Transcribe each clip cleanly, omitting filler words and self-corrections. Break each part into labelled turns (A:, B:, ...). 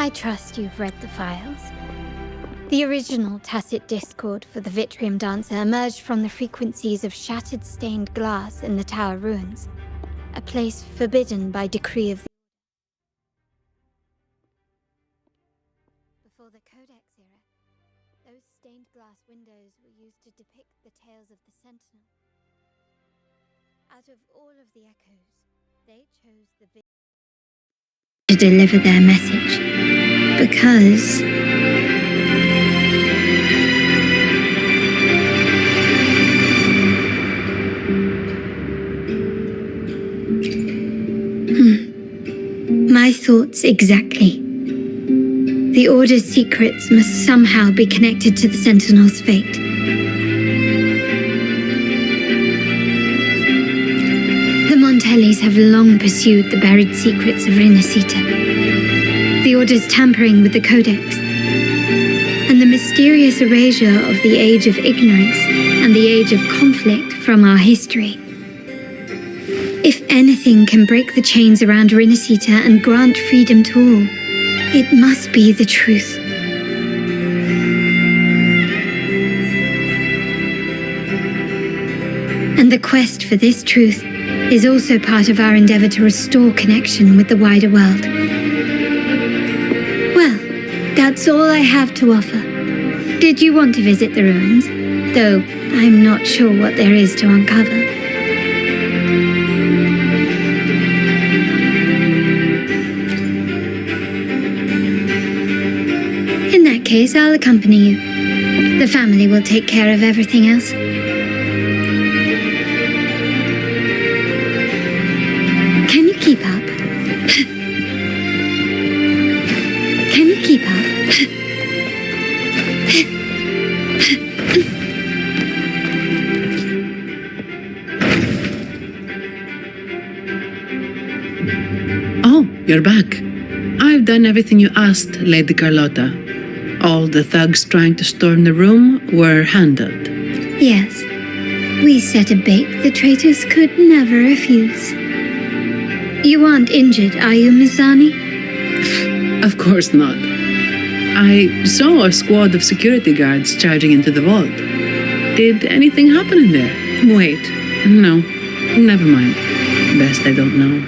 A: I trust you've read the files. The original tacit discord for the Vitrium Dancer emerged from the frequencies of shattered stained glass in the tower ruins, a place forbidden by decree of the... Before the Codex era, those stained glass windows were used to depict the tales of the Sentinel. Out of all of the echoes, they chose the to deliver their message, because my thoughts exactly. The Order's secrets must somehow be connected to the Sentinel's fate. The Montellis have long pursued the buried secrets of RINASCITA, the Order's tampering with the Codex, and the mysterious erasure of the Age of Ignorance and the Age of Conflict from our history. If anything can break the chains around RINASCITA and grant freedom to all, it must be the truth. And the quest for this truth is also part of our endeavor to restore connection with the wider world. Well, that's all I have to offer. Did you want to visit the ruins? Though I'm not sure what there is to uncover. In that case, I'll accompany you. The family will take care of everything else. Can you keep up? Can you keep up?
B: Oh, you're back. I've done everything you asked, Lady Carlotta. All the thugs trying to storm the room were handled.
A: Yes. We set a bait the traitors could never refuse. You aren't injured, are you, Mizani?
B: Of course not. I saw a squad of security guards charging into the vault. Did anything happen in there? Wait, no, never mind. Best I don't know.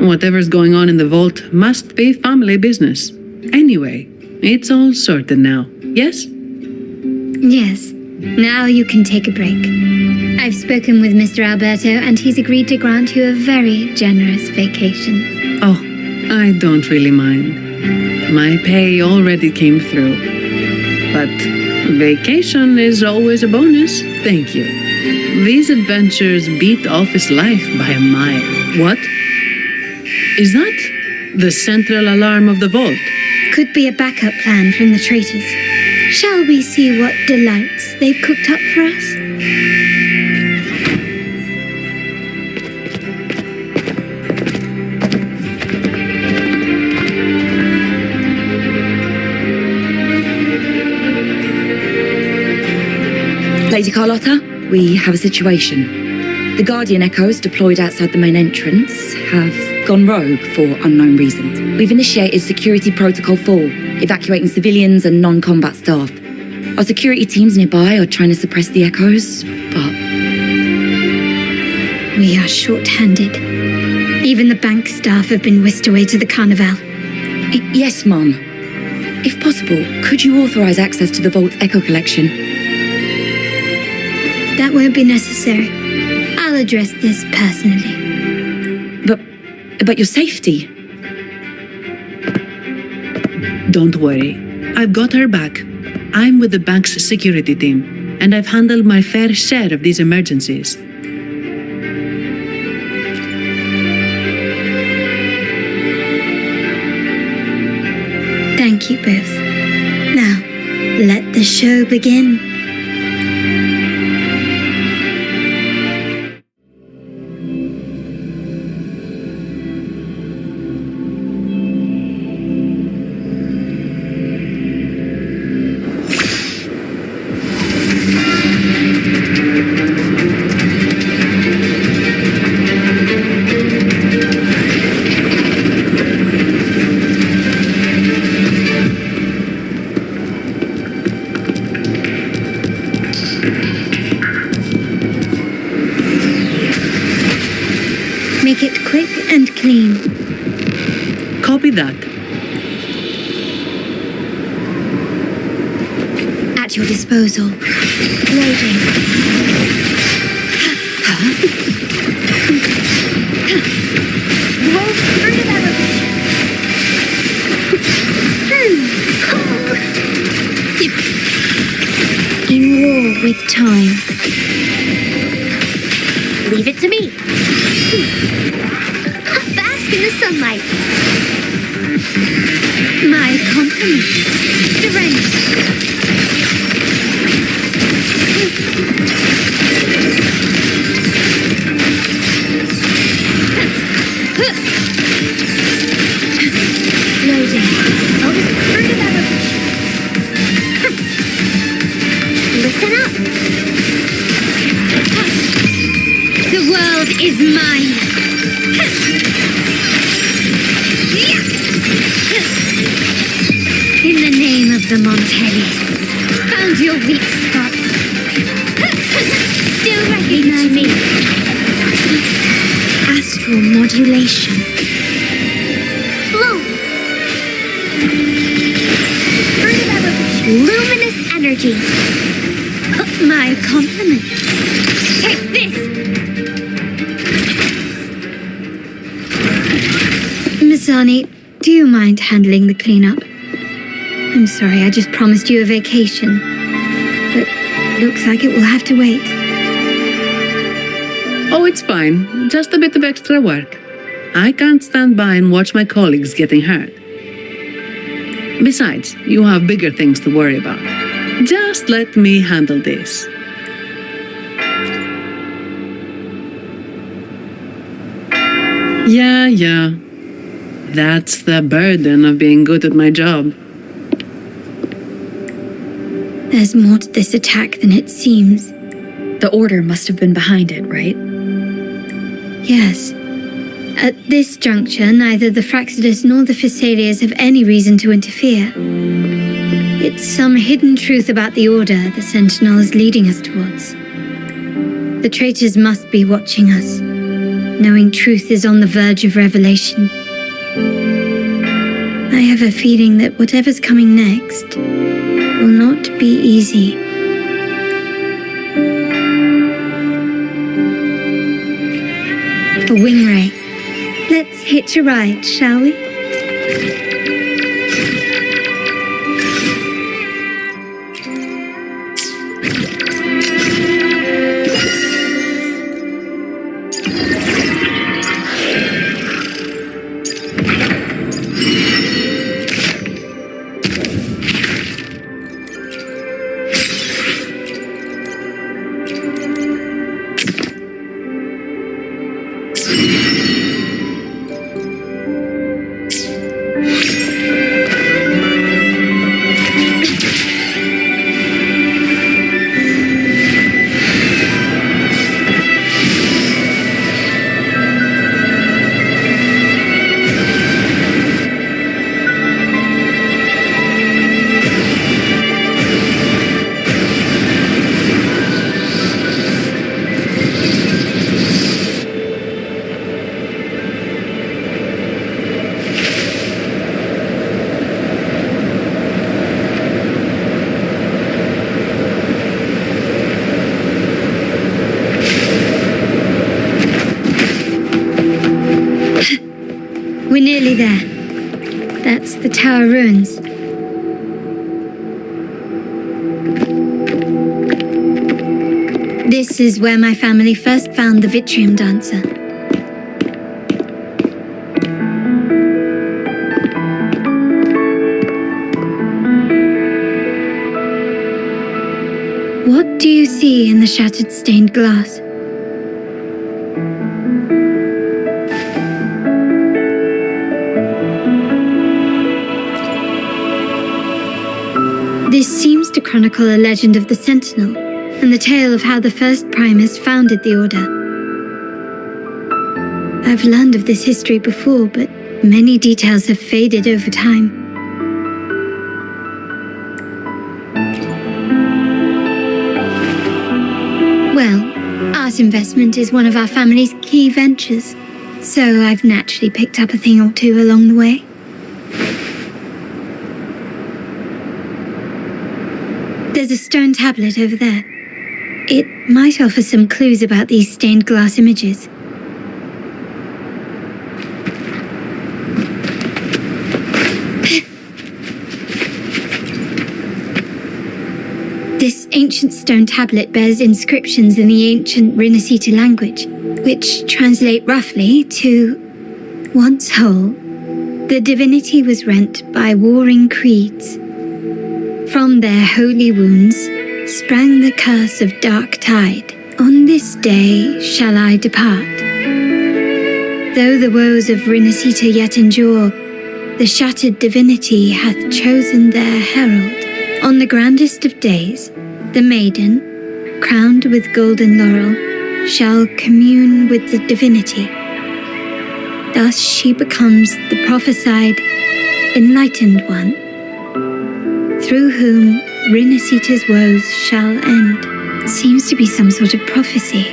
B: Whatever's going on in the vault must be family business. Anyway, it's all sorted now, yes?
A: Yes. Now you can take a break. I've spoken with Mr. Alberto and he's agreed to grant you a very generous vacation.
B: Oh, I don't really mind. My pay already came through. But vacation is always a bonus, thank you. These adventures beat office life by a mile. What? Is that the central alarm of the vault?
A: Could be a backup plan from the traitors. Shall we see what delights they've cooked up for us?
C: Lady Carlotta, we have a situation. The Guardian Echoes deployed outside the main entrance have gone rogue for unknown reasons. We've initiated Security Protocol 4, evacuating civilians and non-combat staff. Our security teams nearby are trying to suppress the echoes, but...
A: We are short-handed. Even the bank staff have been whisked away to the Carnival.
C: Yes, Mum. If possible, could you authorize access to the Vault's Echo Collection?
A: That won't be necessary. I'll address this personally.
C: But your safety?
B: Don't worry. I've got her back. I'm with the bank's security team, and I've handled my fair share of these emergencies.
A: Thank you both. Now, let the show begin. make it quick and clean.
B: Copy that.
A: At your disposal. Loading. Roll through the elevation. In war with time. Leave it to me. Bask in the sunlight. My compliments. Surrender. Loading. Oh, through the elevation. Listen up. The world is mine. In the name of the Montellis, found your weak spot. Still recognize me. Astral modulation. Flow. Further elevation. Luminous energy. My compliments. Take this. Miss Arnie, do you mind handling the cleanup? I'm sorry, I just promised you a vacation. But looks like it will have to wait.
B: Oh, it's fine. Just a bit of extra work. I can't stand by and watch my colleagues getting hurt. Besides, you have bigger things to worry about. Just let me handle this. Yeah. That's the burden of being good at my job.
A: There's more to this attack than it seems.
C: The Order must have been behind it, right?
A: Yes. At this juncture, neither the Fraxidus nor the Physaelians have any reason to interfere. It's some hidden truth about the Order the Sentinel is leading us towards. The traitors must be watching us, knowing truth is on the verge of revelation. I have a feeling that whatever's coming next will not be easy. A wing ray. Let's hitch a ride, shall we? We're nearly there. That's the tower ruins. This is where my family first found the Vitrium Dancer. What do you see in the shattered stained glass? This seems to chronicle a legend of the Sentinel, and the tale of how the first Primus founded the Order. I've learned of this history before, but many details have faded over time. Well, art investment is one of our family's key ventures. So I've naturally picked up a thing or two along the way. There's a stone tablet over there. It might offer some clues about these stained glass images. This ancient stone tablet bears inscriptions in the ancient RINASCITA language, which translate roughly to, once whole, the divinity was rent by warring creeds. From their holy wounds sprang the curse of dark tide. On this day shall I depart. Though the woes of RINASCITA yet endure, the shattered divinity hath chosen their herald. On the grandest of days, the maiden, crowned with golden laurel, shall commune with the divinity. Thus she becomes the prophesied, enlightened one, through whom RINASCITA's woes shall end. Seems to be some sort of prophecy.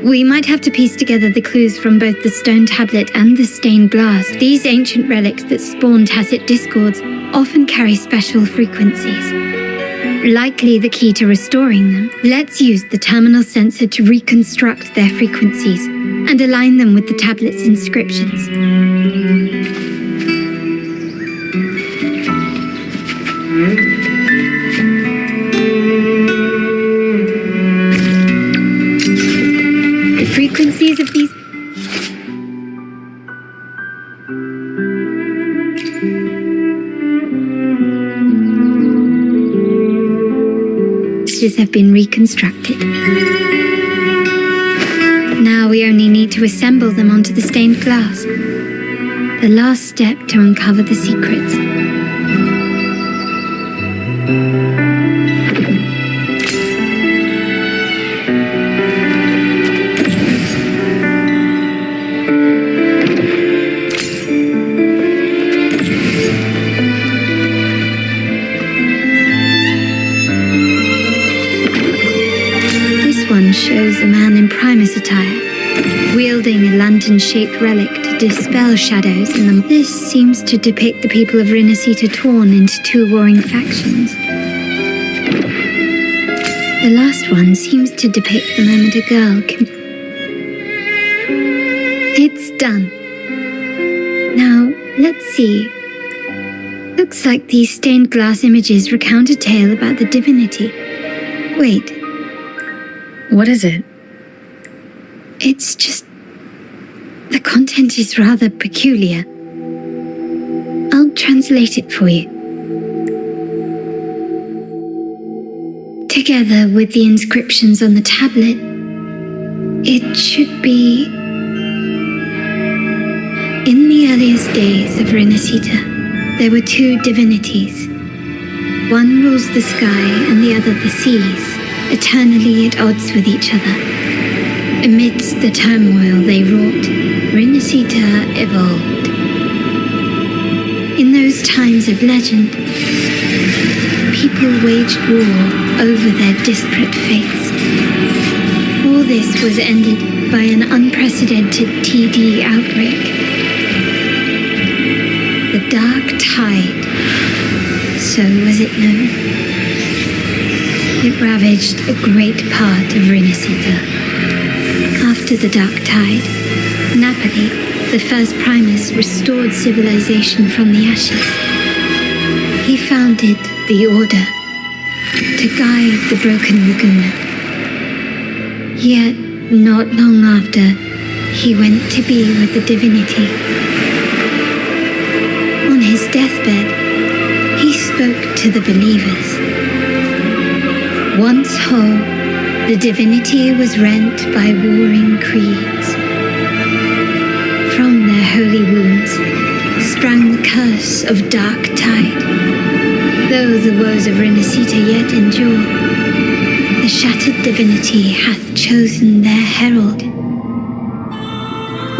A: We might have to piece together the clues from both the stone tablet and the stained glass. These ancient relics that spawn tacit discords often carry special frequencies. Likely the key to restoring them. Let's use the terminal sensor to reconstruct their frequencies and align them with the tablet's inscriptions. The frequencies of these have been reconstructed. Now we only need to assemble them onto the stained glass. The last step to uncover the secrets. Shows a man in Primus attire, wielding a lantern-shaped relic to dispel shadows in them. This seems to depict the people of RINASCITA torn into two warring factions. The last one seems to depict the moment a girl can... It's done. Now, let's see. Looks like these stained glass images recount a tale about the divinity. Wait.
C: What is it?
A: It's just... the content is rather peculiar. I'll translate it for you. Together with the inscriptions on the tablet, it should be... In the earliest days of RINASCITA, there were two divinities. One rules the sky and the other the seas, eternally at odds with each other. Amidst the turmoil they wrought, RINASCITA evolved. In those times of legend, people waged war over their disparate fates. All this was ended by an unprecedented TD outbreak. The Dark Tide, so was it known. It ravaged a great part of RINASCITA. After the Dark Tide, Napoli, the first Primus, restored civilization from the ashes. He founded the Order to guide the broken Laguna. Yet, not long after, he went to be with the divinity. On his deathbed, he spoke to the believers. Once whole, the divinity was rent by warring creeds. From their holy wounds sprang the curse of dark tide. Though the woes of RINASCITA yet endure, the shattered divinity hath chosen their herald.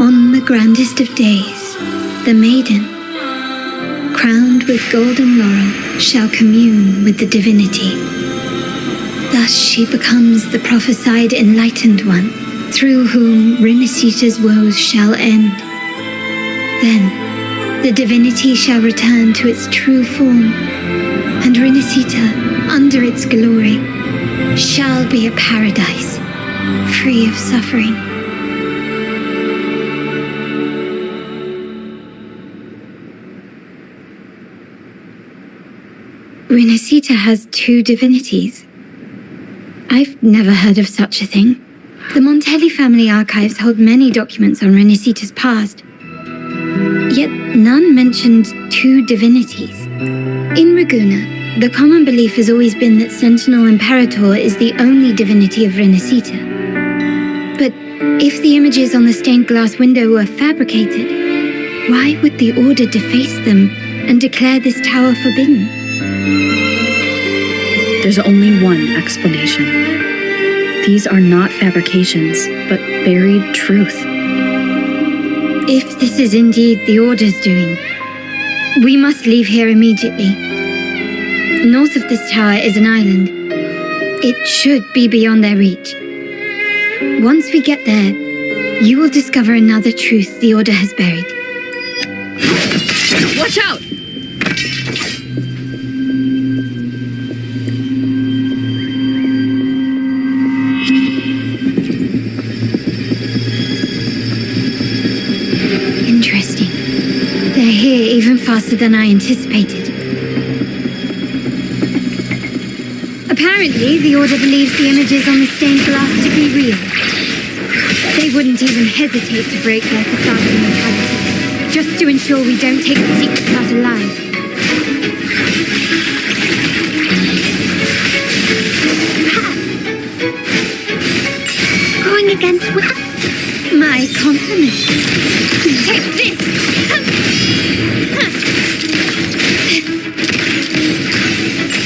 A: On the grandest of days, the maiden, crowned with golden laurel, shall commune with the divinity. Thus she becomes the prophesied enlightened one, through whom RINASCITA's woes shall end. Then the divinity shall return to its true form, and RINASCITA, under its glory, shall be a paradise, free of suffering. RINASCITA has two divinities. I've never heard of such a thing. The Montelli family archives hold many documents on RINASCITA's past, yet none mentioned two divinities. In Ragusa, the common belief has always been that Sentinel Imperator is the only divinity of RINASCITA. But if the images on the stained glass window were fabricated, why would the Order deface them and declare this tower forbidden?
D: There's only one explanation. These are not fabrications, but buried truth.
A: If this is indeed the Order's doing, we must leave here immediately. North of this tower is an island. It should be beyond their reach. Once we get there, you will discover another truth the Order has buried.
D: Watch out!
A: Interesting. They're here even faster than I anticipated. Apparently, the Order believes the images on the stained glass to be real. They wouldn't even hesitate to break their facade of neutrality, just to ensure we don't take the secrets out alive. Going against what? My compliments. Take this!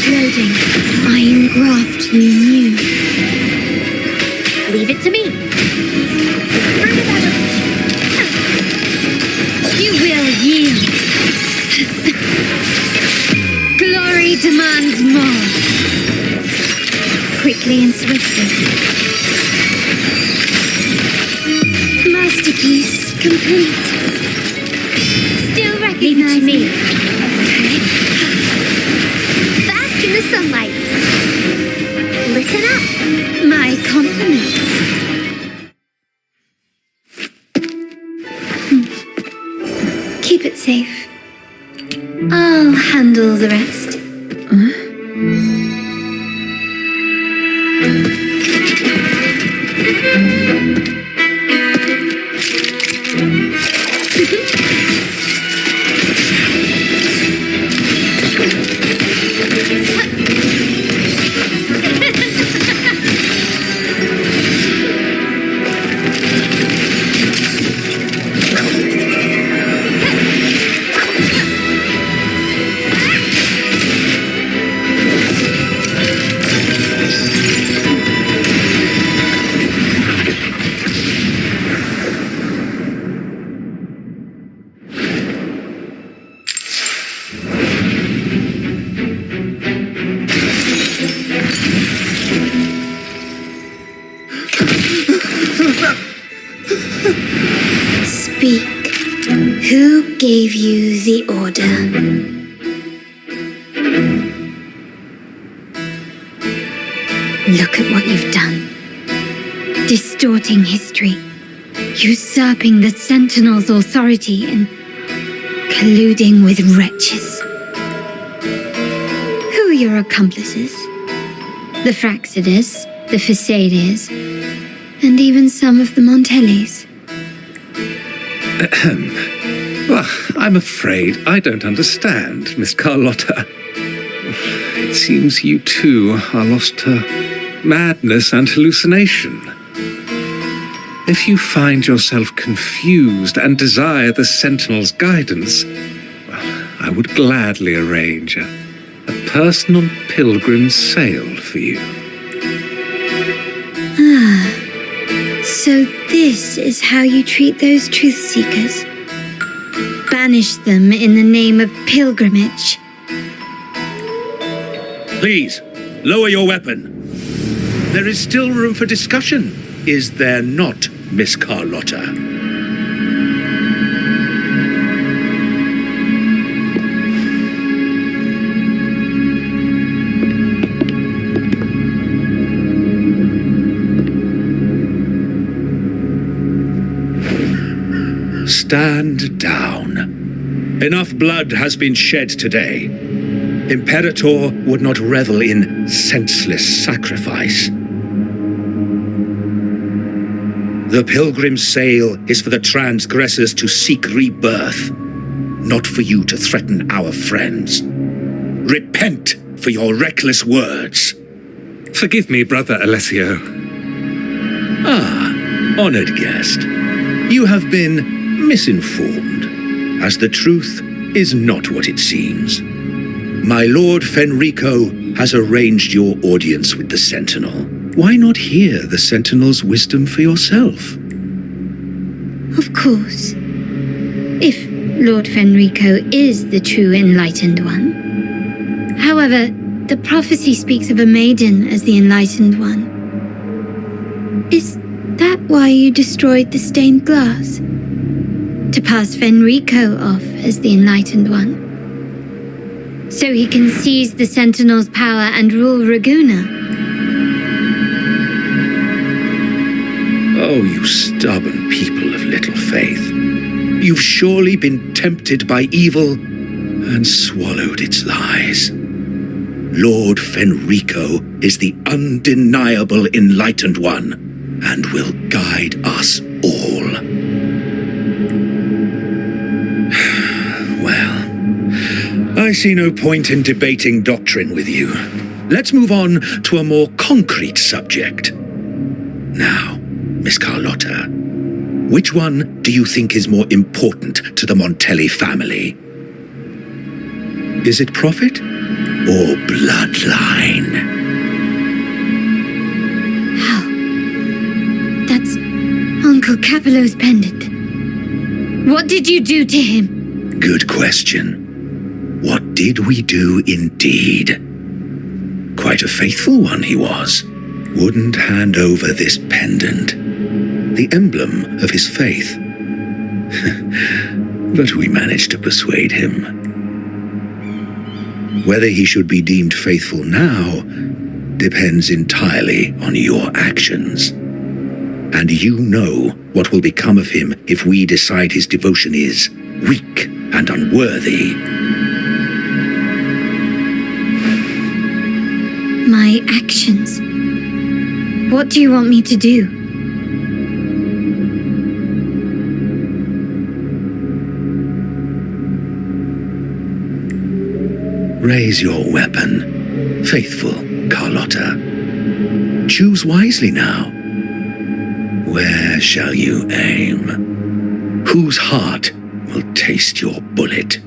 A: Loading. I engraft you new.
E: Leave it to me.
A: You will yield. Glory demands more. Quickly and swiftly. Masterpiece complete. Still recognize
E: me.
A: Okay.
E: Bask in the sunlight. Listen up.
A: My compliments. Keep it safe. I'll handle the rest. Speak. Who gave you the order? Look at what you've done. Distorting history, usurping the Sentinel's authority, and colluding with wretches. Who are your accomplices? The Fraxidus, the Facades, and even some of the Montellis.
F: Well, I'm afraid I don't understand, Miss Carlotta. It seems you too are lost to madness and hallucination. If you find yourself confused and desire the Sentinel's guidance, well, I would gladly arrange a personal pilgrim sail for you.
A: So this is how you treat those truth seekers? Banish them in the name of pilgrimage.
G: Please, lower your weapon. There is still room for discussion. is there not, Miss Carlotta? Stand down. Enough blood has been shed today. Imperator would not revel in senseless sacrifice. The pilgrim's sail is for the transgressors to seek rebirth, not for you to threaten our friends. Repent for your reckless words.
F: Forgive me, Brother Alessio.
G: Ah, honored guest. You have been misinformed, as the truth is not what it seems. My Lord Fenrico has arranged your audience with the Sentinel. Why not hear the Sentinel's wisdom for yourself?
A: Of course. If Lord Fenrico is the true enlightened one. However, the prophecy speaks of a maiden as the enlightened one. Is that why you destroyed the stained glass? To pass Fenrico off as the enlightened one? So he can seize the Sentinel's power and rule Raguna?
G: Oh, you stubborn people of little faith. You've surely been tempted by evil and swallowed its lies. Lord Fenrico is the undeniable enlightened one and will guide us all. Well, I see no point in debating doctrine with you. Let's move on to a more concrete subject. Now, Miss Carlotta, which one do you think is more important to the Montelli family? Is it profit or bloodline?
A: How? That's Uncle Capello's pendant. What did you do to him?
G: Good question. What did we do indeed? Quite a faithful one he was. Wouldn't hand over this pendant, the emblem of his faith. But we managed to persuade him. Whether he should be deemed faithful now depends entirely on your actions. And you know what will become of him if we decide his devotion is weak and unworthy.
A: My actions? What do you want me to do?
G: Raise your weapon, faithful Carlotta. Choose wisely now. Where shall you aim? Whose heart will taste your bullet?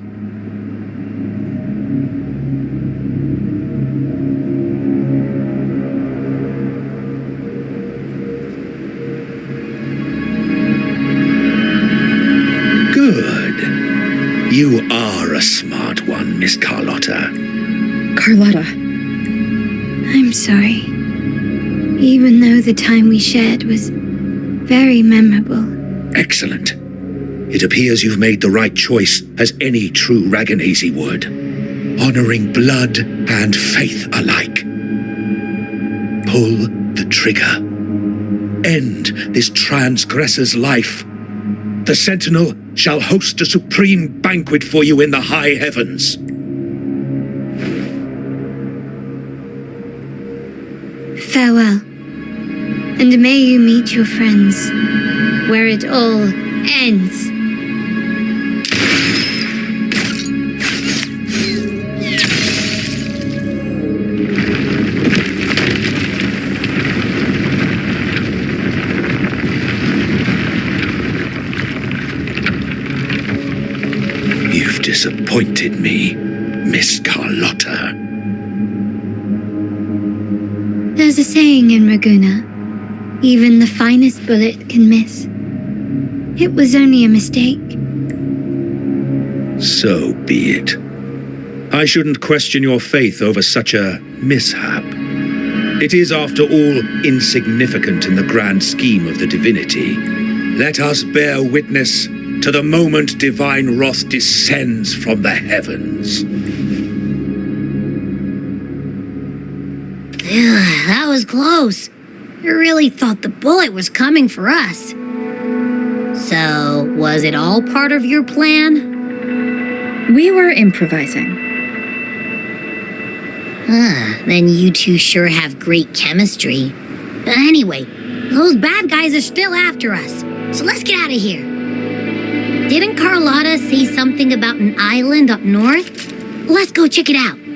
G: Good. You are a smart one, Miss Carlotta.
D: Carlotta.
A: I'm sorry. Even though the time we shared was very memorable.
G: Excellent. It appears you've made the right choice, as any true Raganese would, honoring blood and faith alike. Pull the trigger. End this transgressor's life. The Sentinel shall host a supreme banquet for you in the high heavens.
A: Farewell. And may you meet your friends, where it all ends.
G: You've disappointed me, Miss Carlotta.
A: There's a saying in Raguna, even the finest bullet can miss. It was only a mistake.
G: So be it. I shouldn't question your faith over such a mishap. It is, after all, insignificant in the grand scheme of the divinity. Let us bear witness to the moment divine wrath descends from the heavens.
E: That was close. I really thought the bullet was coming for us. So, was it all part of your plan?
D: We were improvising.
E: Then you two sure have great chemistry. Anyway, those bad guys are still after us, so let's get out of here. Didn't Carlotta say something about an island up north? Let's go check it out.